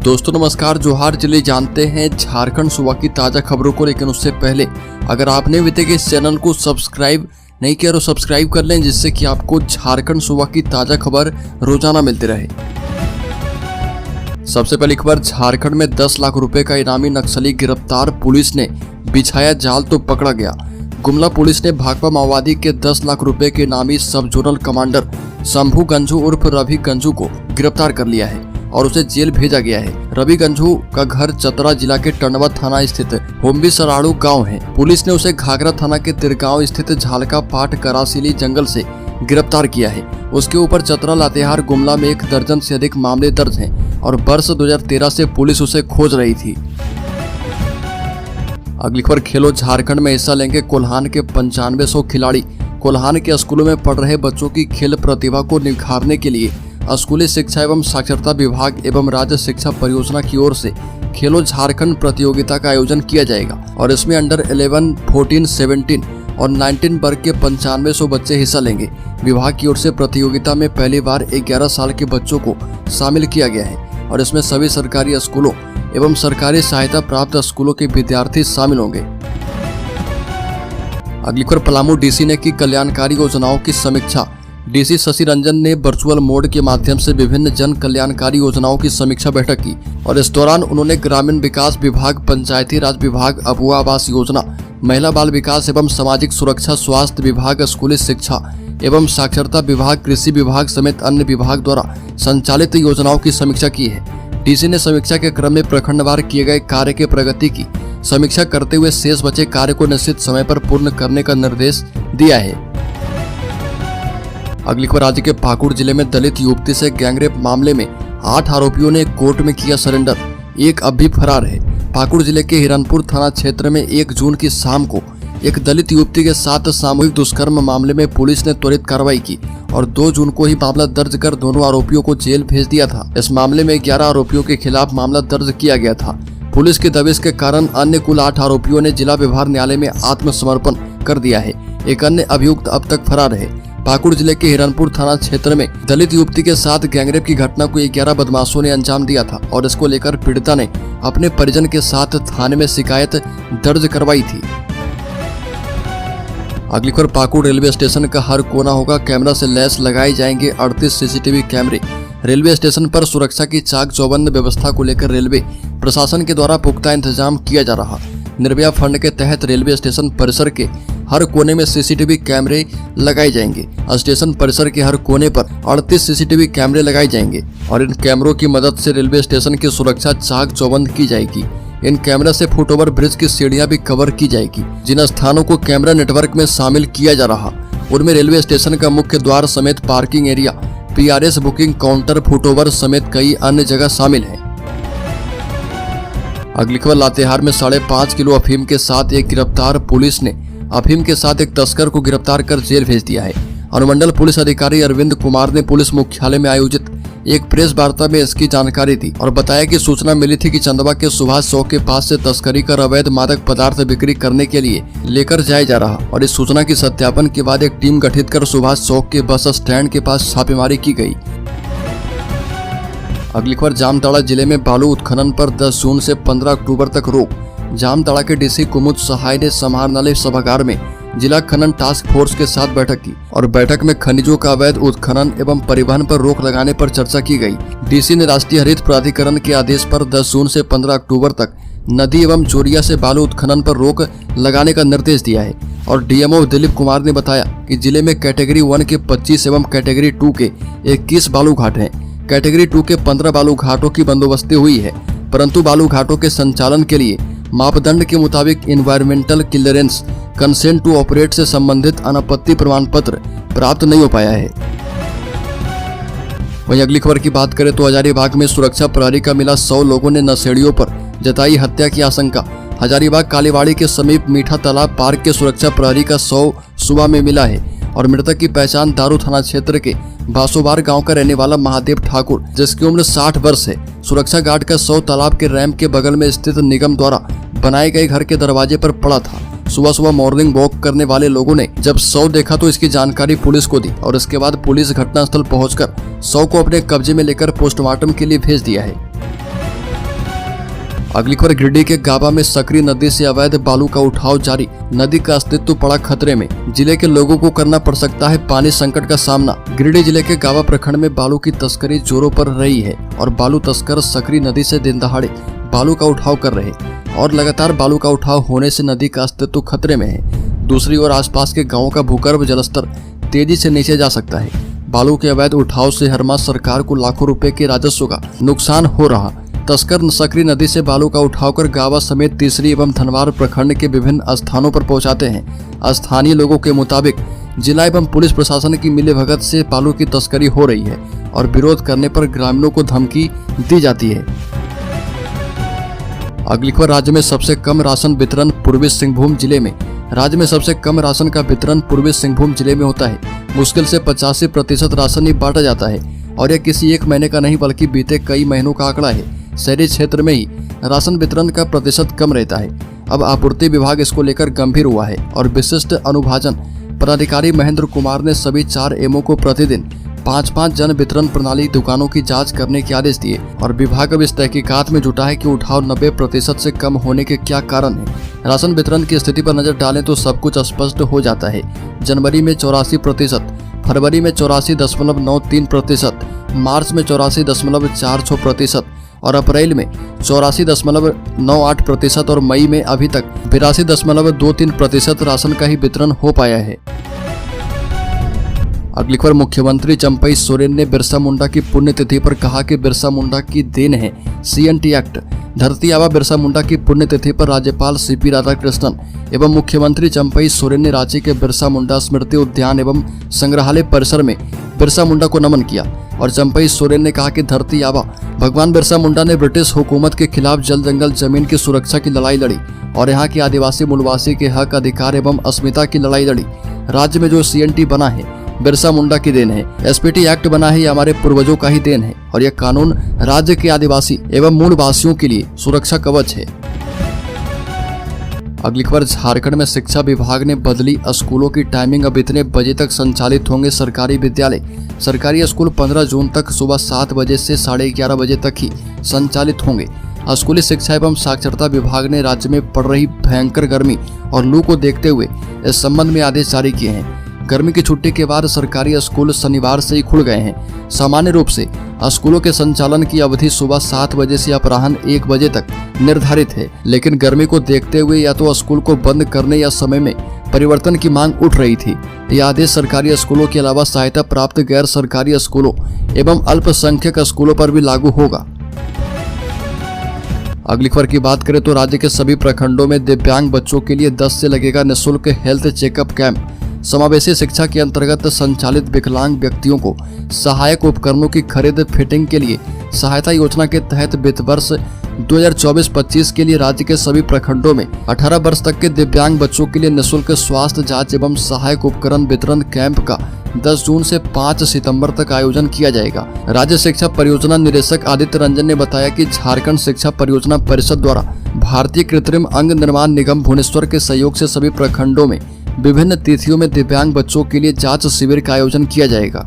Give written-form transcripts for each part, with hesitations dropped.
दोस्तों नमस्कार, जोहार। चलिए जानते हैं झारखंड सूबा की ताज़ा खबरों को, लेकिन उससे पहले अगर आपने अभी तक इस चैनल को सब्सक्राइब नहीं किया तो सब्सक्राइब कर लें, जिससे कि आपको झारखंड सूबा की ताज़ा खबर रोजाना मिलती रहे। सबसे पहली खबर, झारखंड में 10 लाख रुपए का इनामी नक्सली गिरफ्तार, पुलिस ने बिछाया जाल तो पकड़ा गया। गुमला पुलिस ने भाकपा माओवादी के 10 लाख रुपए के इनामी सब जोनल कमांडर शंभू गंझू उर्फ रवि गंझू को गिरफ्तार कर लिया है और उसे जेल भेजा गया है। रवि गंझू का घर चतरा जिला के टंडवा थाना स्थित होम्बी सराड़ू गांव है। पुलिस ने उसे घाघरा थाना के तिरगांव स्थित झालका पाट करासीली जंगल से गिरफ्तार किया है। उसके ऊपर चतरा, लातेहार, गुमला में 1 दर्जन से अधिक मामले दर्ज हैं और वर्ष 2013 से पुलिस उसे खोज रही थी। अगली खबर, खेलो झारखंड में हिस्सा लेंगे कोल्हान के 9500 खिलाड़ी। कोल्हान के स्कूलों में पढ़ रहे बच्चों की खेल प्रतिभा को निखारने के लिए स्कूली शिक्षा एवं साक्षरता विभाग एवं राज्य शिक्षा परियोजना की ओर से खेलो झारखंड प्रतियोगिता का आयोजन किया जाएगा और इसमें अंडर 11, 14, 17 और 19 वर्ग के 9500 बच्चे हिस्सा लेंगे। विभाग की ओर से प्रतियोगिता में पहली बार 11 साल के बच्चों को शामिल किया गया है और इसमें सभी सरकारी स्कूलों एवं सरकारी सहायता प्राप्त स्कूलों के विद्यार्थी शामिल होंगे। अगली खबर, पलामू डीसी ने की कल्याणकारी योजनाओं की समीक्षा। डीसी शशि रंजन ने वर्चुअल मोड के माध्यम से विभिन्न जन कल्याणकारी योजनाओं की समीक्षा बैठक की और इस दौरान उन्होंने ग्रामीण विकास विभाग, पंचायती राज विभाग, अबुआ आवास योजना, महिला बाल विकास एवं सामाजिक सुरक्षा, स्वास्थ्य विभाग, स्कूली शिक्षा एवं साक्षरता विभाग, कृषि विभाग समेत अन्य विभाग द्वारा संचालित योजनाओं की समीक्षा की है। डीसी ने समीक्षा के क्रम में प्रखंडवार किए गए कार्य के प्रगति की समीक्षा करते हुए शेष बचे कार्य को निश्चित समय पर पूर्ण करने का निर्देश दिया है। अगली खबर, राज्य के पाकुड़ जिले में दलित युवती से गैंगरेप मामले में 8 आरोपियों ने कोर्ट में किया सरेंडर। एक अब भी फरार है। पाकुड़ जिले के हिरनपुर थाना क्षेत्र में 1 जून की शाम को एक दलित युवती के साथ सामूहिक दुष्कर्म मामले में पुलिस ने त्वरित कार्रवाई की और 2 जून को ही मामला दर्ज कर दोनों आरोपियों को जेल भेज दिया था। इस मामले में 11 आरोपियों के खिलाफ मामला दर्ज किया गया था। पुलिस की दबिश के कारण अन्य कुल 8 आरोपियों ने जिला व्यवहार न्यायालय में आत्मसमर्पण कर दिया है। एक अन्य अभियुक्त अब तक फरार है। पाकुड़ जिले के हिरनपुर थाना क्षेत्र में दलित युवती के साथ गैंगरेप की घटना को 11 बदमाशों ने अंजाम दिया था और इसको लेकर पीड़िता ने अपने परिजन के साथ थाने में शिकायत दर्ज करवाई थी। अगली खबर, पाकुड़ रेलवे स्टेशन का हर कोना होगा कैमरा से लैस, लगाए जाएंगे 38 सीसीटीवी कैमरे। रेलवे स्टेशन पर सुरक्षा की चाक चौबंद व्यवस्था को लेकर रेलवे प्रशासन के द्वारा पुख्ता इंतजाम किया जा रहा। निर्भया फंड के तहत रेलवे स्टेशन परिसर के हर कोने में सीसीटीवी कैमरे लगाए जाएंगे। स्टेशन परिसर के हर कोने पर 38 सीसीटीवी कैमरे लगाए जाएंगे और इन कैमरों की मदद से रेलवे स्टेशन की सुरक्षा चाक चौबंद की जाएगी। इन कैमरा से फुटओवर ब्रिज की सीढ़ियां भी कवर की जाएगी। जिन स्थानों को कैमरा नेटवर्क में शामिल किया जा रहा उनमें रेलवे स्टेशन का मुख्य द्वार समेत parking area, PRS booking counter, foot over समेत कई अन्य जगह शामिल है। अगली खबर, लातेहार में 5.5 किलो अफीम के साथ एक गिरफ्तार। पुलिस ने अफीम के साथ एक तस्कर को गिरफ्तार कर जेल भेज दिया है। अनुमंडल पुलिस अधिकारी अरविंद कुमार ने पुलिस मुख्यालय में आयोजित एक प्रेस वार्ता में इसकी जानकारी दी और बताया कि सूचना मिली थी कि चंदवा के सुभाष चौक के पास से तस्करी कर अवैध मादक पदार्थ बिक्री करने के लिए लेकर जाया जा रहा और इस सूचना की सत्यापन के बाद एक टीम गठित कर सुभाष चौक के बस स्टैंड के पास छापेमारी की गई। अगली खबर, जामताड़ा जिले में बालू उत्खनन पर 10 जून से 15 अक्टूबर तक रोक। जामताड़ा के डीसी कुमुद सहाय ने समाहरणालय सभागार में जिला खनन टास्क फोर्स के साथ बैठक की और बैठक में खनिजों का अवैध उत्खनन एवं परिवहन पर रोक लगाने पर चर्चा की गई। डीसी ने राष्ट्रीय हरित प्राधिकरण के आदेश पर 10 जून से 15 अक्टूबर तक नदी एवं जोरिया से बालू उत्खनन पर रोक लगाने का निर्देश दिया है और डीएमओ दिलीप कुमार ने बताया कि जिले में कैटेगरी 1 के 25 एवं कैटेगरी 2 के 21 बालू घाट हैं। कैटेगरी 2 के 15 बालू घाटों की बंदोबस्ती हुई है, परंतु बालू घाटों के संचालन के लिए मापदंड के मुताबिक environmental clearance consent to operate से संबंधित अनापत्ति प्रमाण पत्र प्राप्त नहीं हो पाया है। वहीं अगली खबर की बात करें तो हजारीबाग में सुरक्षा प्रहरी का मिला 100 लोगों ने नशेड़ियों पर जताई हत्या की आशंका। हजारीबाग कालीवाड़ी के समीप मीठा तालाब पार्क के सुरक्षा प्रहरी का 100 सुबह में मिला है और मृतक की पहचान दारू थाना क्षेत्र के बासोबार गांव का रहने वाला महादेव ठाकुर, जिसकी उम्र 60 वर्ष है, सुरक्षा गार्ड का 100 तालाब के रैंप के बगल में स्थित निगम द्वारा बनाए गए घर के दरवाजे पर पड़ा था। सुबह सुबह मॉर्निंग वॉक करने वाले लोगों ने जब शव देखा तो इसकी जानकारी पुलिस को दी और इसके बाद पुलिस घटनास्थल पहुंचकर शव को अपने कब्जे में लेकर पोस्टमार्टम के लिए भेज दिया है। अगली खबर गिरिडीह के गाबा में सकरी नदी से अवैध बालू का उठाव जारी। नदी का अस्तित्व पड़ा खतरे में। जिले के लोगों को करना पड़ सकता है पानी संकट का सामना। गिरिडीह जिले के गाबा प्रखंड में बालू की तस्करी जोरों पर रही है और बालू तस्कर सकरी नदी से दिन दहाड़े बालू का उठाव कर रहे और लगातार बालू का उठाव होने से नदी का अस्तित्व खतरे में है। दूसरी ओर आसपास के गाँवों का भूगर्भ जलस्तर तेजी से नीचे जा सकता है। बालू के अवैध उठाव से हर माह सरकार को लाखों रुपए के राजस्व का नुकसान हो रहा। तस्कर सकरी नदी से बालू का उठाव कर गावा समेत तीसरी एवं धनवार प्रखंड के विभिन्न स्थानों पर पहुंचाते हैं। स्थानीय लोगों के मुताबिक जिला एवं पुलिस प्रशासन की मिलीभगत से बालू की तस्करी हो रही है और विरोध करने पर ग्रामीणों को धमकी दी जाती है। अगली खबर राज्य में सबसे कम राशन वितरण पूर्वी सिंहभूम जिले में। राज्य में सबसे कम राशन का वितरण पूर्वी सिंहभूम जिले में होता है। मुश्किल से 85% राशन ही बांटा जाता है और यह किसी एक महीने का नहीं बल्कि बीते कई महीनों का आंकड़ा है। शहरी क्षेत्र में ही राशन वितरण का प्रतिशत कम रहता है। अब आपूर्ति विभाग इसको लेकर गंभीर हुआ है और विशिष्ट अनुभाजन पदाधिकारी महेंद्र कुमार ने सभी 4 एमओ को प्रतिदिन 5-5 जन वितरण प्रणाली दुकानों की जांच करने के आदेश दिए और विभाग अब इस तहकीकात में जुटा है कि उठाव 90% से कम होने के क्या कारण है। राशन वितरण की स्थिति पर नजर डालें तो सब कुछ स्पष्ट हो जाता है। जनवरी में 84%, फरवरी में 84.93%, मार्च में 84.46% और अप्रैल में 84.98% और मई में अभी तक 82.23% राशन का ही वितरण हो पाया है। अगली खबर मुख्यमंत्री चंपई सोरेन ने बिरसा मुंडा की पुण्यतिथि पर कहा कि बिरसा मुंडा की देन है CNT एक्ट। धरती आबा बिरसा मुंडा की पुण्यतिथि पर राज्यपाल CP राधाकृष्णन एवं मुख्यमंत्री चंपई सोरेन ने रांची के बिरसा मुंडा स्मृति उद्यान एवं संग्रहालय परिसर में बिरसा मुंडा को नमन किया और चंपई सोरेन ने कहा कि धरती आबा भगवान बिरसा मुंडा ने ब्रिटिश हुकूमत के खिलाफ जल जंगल जमीन की सुरक्षा की लड़ाई लड़ी और यहाँ के आदिवासी मूलवासी के हक अधिकार एवं अस्मिता की लड़ाई लड़ी। राज्य में जो CNT बना है बिरसा मुंडा की देन है। SPT एक्ट बना है, ये हमारे पूर्वजों का ही देन है और यह कानून राज्य के आदिवासी एवं मूलवासियों के लिए सुरक्षा कवच है। अगली खबर झारखंड में शिक्षा विभाग ने बदली स्कूलों की टाइमिंग। अब इतने बजे तक संचालित होंगे सरकारी विद्यालय। सरकारी स्कूल 15 जून तक सुबह 7 बजे से 11:30 बजे तक ही संचालित होंगे। स्कूली शिक्षा एवं साक्षरता विभाग ने राज्य में पड़ रही भयंकर गर्मी और लू को देखते हुए इस संबंध में आदेश जारी किए हैं। गर्मी की छुट्टी के बाद सरकारी स्कूल शनिवार से ही खुल गए हैं। सामान्य रूप से स्कूलों के संचालन की अवधि सुबह 7 बजे से अपराह्न 1 बजे तक निर्धारित है, लेकिन गर्मी को देखते हुए या तो स्कूल को बंद करने या समय में परिवर्तन की मांग उठ रही थी। यह आदेश सरकारी स्कूलों के अलावा सहायता प्राप्त गैर सरकारी स्कूलों एवं अल्पसंख्यक स्कूलों पर भी लागू होगा। अगली खबर की बात करें तो राज्य के सभी प्रखंडों में दिव्यांग बच्चों के लिए 10 से लगेगा निःशुल्क हेल्थ चेकअप कैंप। समावेशी शिक्षा के अंतर्गत संचालित विकलांग व्यक्तियों को सहायक उपकरणों की खरीद फिटिंग के लिए सहायता योजना के तहत वित्त वर्ष 2024-25 के लिए राज्य के सभी प्रखंडों में 18 वर्ष तक के दिव्यांग बच्चों के लिए निःशुल्क स्वास्थ्य जांच एवं सहायक उपकरण वितरण कैंप का 10 जून से 5 सितंबर तक आयोजन किया जाएगा। राज्य शिक्षा परियोजना निदेशक आदित्य रंजन ने बताया कि झारखंड शिक्षा परियोजना परिषद द्वारा भारतीय कृत्रिम अंग निर्माण निगम भुवनेश्वर के सहयोग से सभी प्रखंडों में विभिन्न तिथियों में दिव्यांग बच्चों के लिए जांच शिविर का आयोजन किया जाएगा।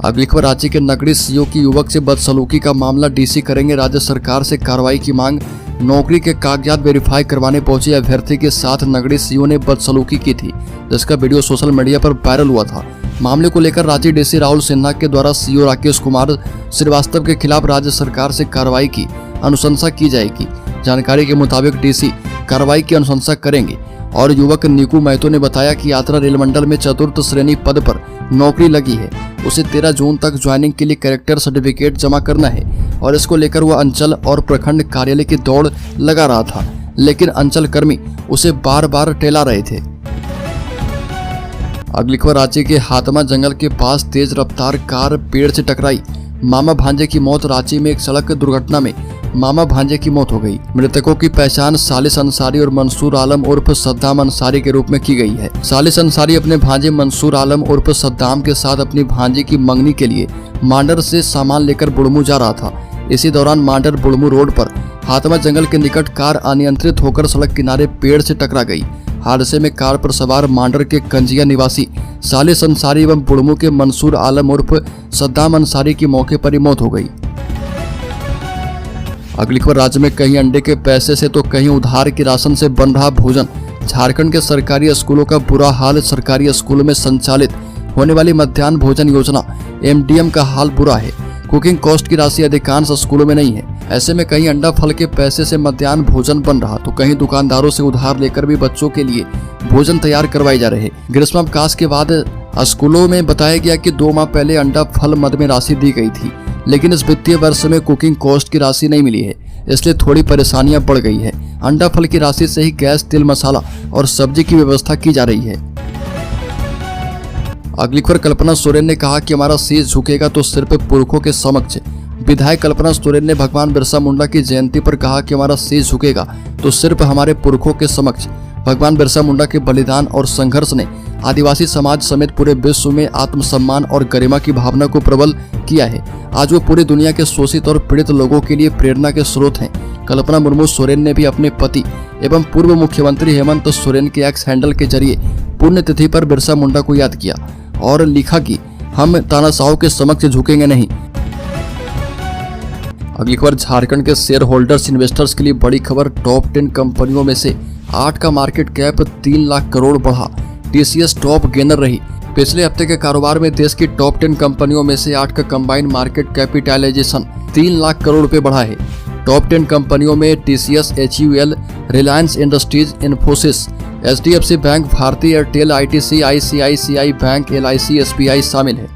अगली खबर रांची के नगड़ी सीओ की युवक से बदसलूकी का मामला। डीसी करेंगे राज्य सरकार से कार्रवाई की मांग। नौकरी के कागजात वेरीफाई करवाने पहुंचे अभ्यर्थी के साथ नगड़ी सीओ ने बदसलूकी की थी, जिसका वीडियो सोशल मीडिया पर वायरल हुआ था। मामले को लेकर रांची डीसी राहुल सिन्हा के द्वारा सीओ राकेश कुमार श्रीवास्तव के खिलाफ राज्य सरकार से कार्रवाई की अनुशंसा की जाएगी। जानकारी के मुताबिक डीसी कार्रवाई की अनुशंसा करेंगे और युवक निकू महतो ने बताया कि यात्रा रेल मंडल में 4th श्रेणी पद पर नौकरी लगी है। उसे 13 जून तक ज्वाइनिंग के लिए कैरेक्टर सर्टिफिकेट जमा करना है और इसको लेकर वह अंचल और प्रखंड कार्यालय की दौड़ लगा रहा था, लेकिन अंचल कर्मी उसे बार बार टेला रहे थे। अगली खबर रांची के हातमा जंगल के पास तेज रफ्तार कार पेड़ से टकराई। मामा भांजे की मौत। रांची में एक सड़क दुर्घटना में मामा भांजे की मौत हो गई। मृतकों की पहचान सालिस अंसारी और मंसूर आलम उर्फ सद्दाम अंसारी के रूप में की गई है। सालिस अंसारी अपने भांजे मंसूर आलम उर्फ सद्दाम के साथ अपनी भांजी की मंगनी के लिए मांडर से सामान लेकर बुड़मू जा रहा था। इसी दौरान मांडर बुड़मू रोड पर हातमा जंगल के निकट कार अनियंत्रित होकर सड़क किनारे पेड़ से टकरा गई। हादसे में कार पर सवार मांडर के कंजिया निवासी सालिस अंसारी एवं बुड़मू के मंसूर आलम उर्फ सद्दाम अंसारी की मौके पर ही मौत हो गई। अगली खबर, राज्य में कहीं अंडे के पैसे से तो कहीं उधार के राशन से बन रहा भोजन। झारखंड के सरकारी स्कूलों का बुरा हाल। सरकारी स्कूलों में संचालित होने वाली मध्याह्न भोजन योजना MDM का हाल बुरा है। कुकिंग कॉस्ट की राशि अधिकांश स्कूलों में नहीं है। ऐसे में कहीं अंडा फल के पैसे से मध्याह्न भोजन बन रहा तो कहीं दुकानदारों से उधार लेकर भी बच्चों के लिए भोजन तैयार करवाए जा रहे। ग्रीष्मावकाश के बाद स्कूलों में बताया गया कि 2 माह पहले अंडा फल मद में राशि दी गई थी, लेकिन इस वित्तीय वर्ष में कुकिंग कॉस्ट की राशि नहीं मिली है, इसलिए थोड़ी परेशानियां बढ़ गई है। अंडा फल की राशि से ही गैस, तेल, मसाला और सब्जी की व्यवस्था की जा रही है। अगली खबर, कल्पना सोरेन ने कहा कि हमारा शीश झुकेगा तो सिर्फ पुरखों के समक्ष। विधायक कल्पना सोरेन ने भगवान बिरसा मुंडा की जयंती पर कहा कि हमारा शीश झुकेगा तो सिर्फ हमारे पुरखों के समक्ष। भगवान बिरसा मुंडा के बलिदान और संघर्ष ने आदिवासी समाज समेत पूरे विश्व में आत्मसम्मान और गरिमा की भावना को प्रबल किया है। आज वो पूरी दुनिया के शोषित और पीड़ित लोगों के लिए प्रेरणा के स्रोत हैं। कल्पना मुर्मू सोरेन ने भी अपने पति एवं पूर्व मुख्यमंत्री हेमंत सोरेन के एक्स हैंडल के जरिए पुण्यतिथि पर बिरसा मुंडा को याद किया और लिखा कि हम तानाशाहों के समक्ष झुकेंगे नहीं। अगली खबर, झारखंड के शेयर होल्डर्स इन्वेस्टर्स के लिए बड़ी खबर। टॉप 10 कंपनियों में से 8 का मार्केट कैप 3 लाख करोड़ बढ़ा। TCS टॉप गेनर रही। पिछले हफ्ते के कारोबार में देश की टॉप 10 कंपनियों में से 8 का combined market capitalization 3 lakh crore रुपए बढ़ा है। टॉप 10 कंपनियों में TCS, HUL, Reliance Industries, Infosys, HDFC bank, Bharti Airtel, ITC, ICICI bank, LIC, SBI शामिल है।